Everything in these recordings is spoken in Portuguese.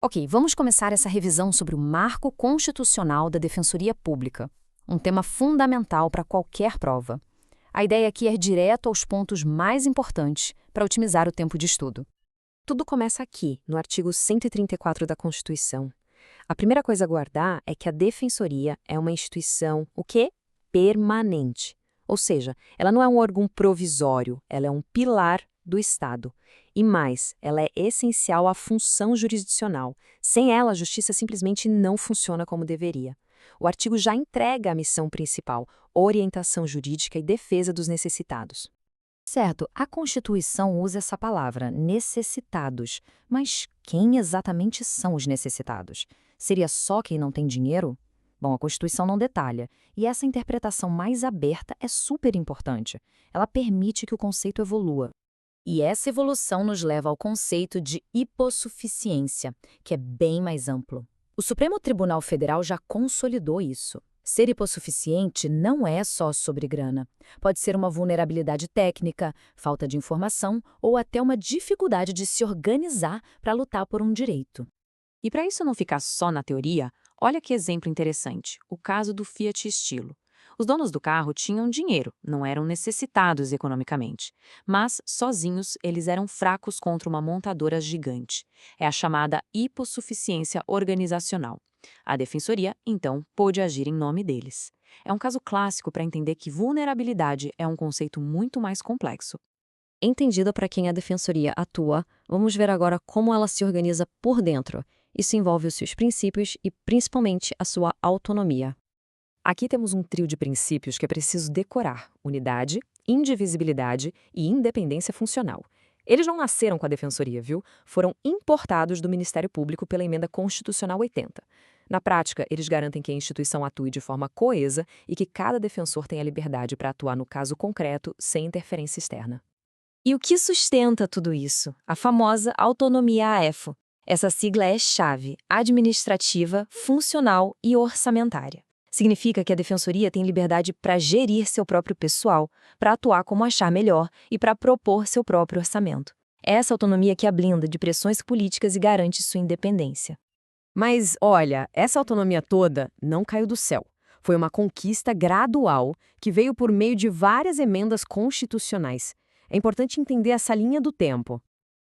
Ok, vamos começar essa revisão sobre o marco constitucional da Defensoria Pública, um tema fundamental para qualquer prova. A ideia aqui é ir direto aos pontos mais importantes para otimizar o tempo de estudo. Tudo começa aqui, no artigo 134 da Constituição. A primeira coisa a guardar é que a Defensoria é uma instituição, o quê? Permanente. Ou seja, ela não é um órgão provisório, ela é um pilar do Estado. E mais, ela é essencial à função jurisdicional. Sem ela, a justiça simplesmente não funciona como deveria. O artigo já entrega a missão principal, orientação jurídica e defesa dos necessitados. Certo, a Constituição usa essa palavra, necessitados. Mas quem exatamente são os necessitados? Seria só quem não tem dinheiro? Bom, a Constituição não detalha, e essa interpretação mais aberta é super importante. Ela permite que o conceito evolua. E essa evolução nos leva ao conceito de hipossuficiência, que é bem mais amplo. O Supremo Tribunal Federal já consolidou isso. Ser hipossuficiente não é só sobre grana. Pode ser uma vulnerabilidade técnica, falta de informação ou até uma dificuldade de se organizar para lutar por um direito. E para isso não ficar só na teoria, olha que exemplo interessante, o caso do Fiat Stilo. Os donos do carro tinham dinheiro, não eram necessitados economicamente, mas, sozinhos, eles eram fracos contra uma montadora gigante. É a chamada hipossuficiência organizacional. A Defensoria, então, pôde agir em nome deles. É um caso clássico para entender que vulnerabilidade é um conceito muito mais complexo. Entendida para quem a Defensoria atua, vamos ver agora como ela se organiza por dentro. Isso envolve os seus princípios e, principalmente, a sua autonomia. Aqui temos um trio de princípios que é preciso decorar: unidade, indivisibilidade e independência funcional. Eles não nasceram com a Defensoria, viu? Foram importados do Ministério Público pela Emenda Constitucional 80. Na prática, eles garantem que a instituição atue de forma coesa e que cada defensor tenha liberdade para atuar no caso concreto sem interferência externa. E o que sustenta tudo isso? A famosa autonomia AEFO. Essa sigla é chave, administrativa, funcional e orçamentária. Significa que a Defensoria tem liberdade para gerir seu próprio pessoal, para atuar como achar melhor e para propor seu próprio orçamento. É essa autonomia que a blinda de pressões políticas e garante sua independência. Mas, olha, essa autonomia toda não caiu do céu. Foi uma conquista gradual que veio por meio de várias emendas constitucionais. É importante entender essa linha do tempo.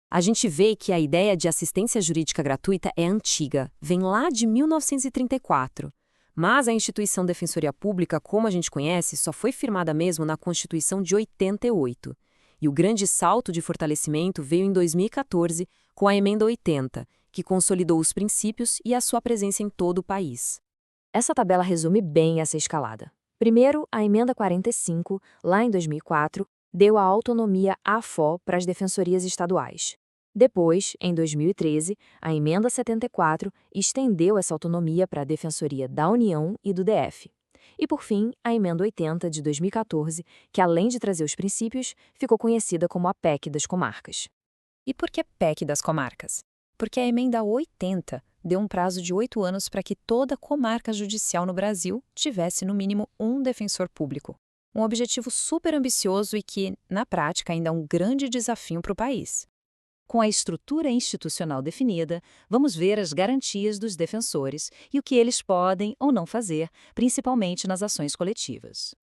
A gente vê que a ideia de assistência jurídica gratuita é antiga, vem lá de 1934. Mas a instituição Defensoria Pública, como a gente conhece, só foi firmada mesmo na Constituição de 88. E o grande salto de fortalecimento veio em 2014, com a Emenda 80, que consolidou os princípios e a sua presença em todo o país. Essa tabela resume bem essa escalada. Primeiro, a Emenda 45, lá em 2004, deu a autonomia AFO para as defensorias estaduais. Depois, em 2013, a Emenda 74 estendeu essa autonomia para a Defensoria da União e do DF. E, por fim, a Emenda 80 de 2014, que, além de trazer os princípios, ficou conhecida como a PEC das Comarcas. E por que PEC das Comarcas? Porque a Emenda 80 deu um prazo de 8 anos para que toda comarca judicial no Brasil tivesse, no mínimo, um defensor público. Um objetivo super ambicioso e que, na prática, ainda é um grande desafio para o país. Com a estrutura institucional definida, vamos ver as garantias dos defensores e o que eles podem ou não fazer, principalmente nas ações coletivas.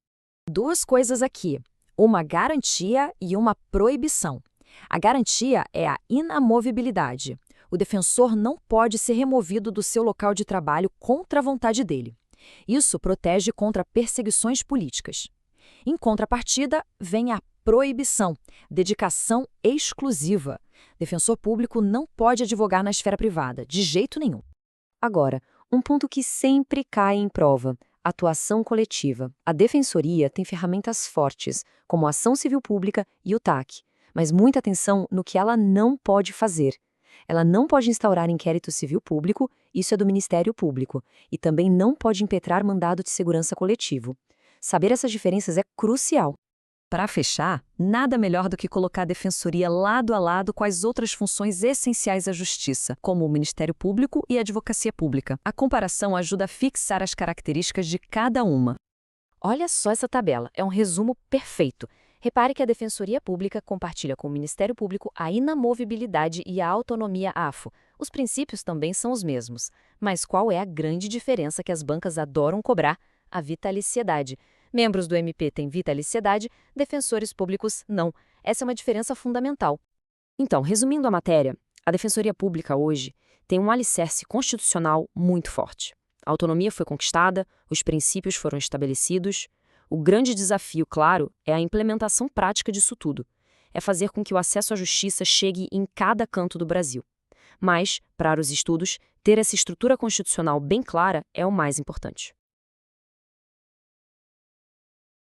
Duas coisas aqui, uma garantia e uma proibição. A garantia é a inamovibilidade. O defensor não pode ser removido do seu local de trabalho contra a vontade dele. Isso protege contra perseguições políticas. Em contrapartida, vem a proibição, dedicação exclusiva. Defensor público não pode advogar na esfera privada, de jeito nenhum. Agora, um ponto que sempre cai em prova: atuação coletiva. A Defensoria tem ferramentas fortes, como a ação civil pública e o TAC, mas muita atenção no que ela não pode fazer. Ela não pode instaurar inquérito civil público, isso é do Ministério Público, e também não pode impetrar mandado de segurança coletivo. Saber essas diferenças é crucial. Para fechar, nada melhor do que colocar a Defensoria lado a lado com as outras funções essenciais à Justiça, como o Ministério Público e a Advocacia Pública. A comparação ajuda a fixar as características de cada uma. Olha só essa tabela, é um resumo perfeito. Repare que a Defensoria Pública compartilha com o Ministério Público a inamovibilidade e a autonomia AFO, Os princípios também são os mesmos. Mas qual é a grande diferença que as bancas adoram cobrar? A vitaliciedade. Membros do MP têm vitaliciedade, defensores públicos não. Essa é uma diferença fundamental. Então, resumindo a matéria, a Defensoria Pública hoje tem um alicerce constitucional muito forte. A autonomia foi conquistada, os princípios foram estabelecidos. O grande desafio, claro, é a implementação prática disso tudo. É fazer com que o acesso à justiça chegue em cada canto do Brasil. Mas, para os estudos, ter essa estrutura constitucional bem clara é o mais importante.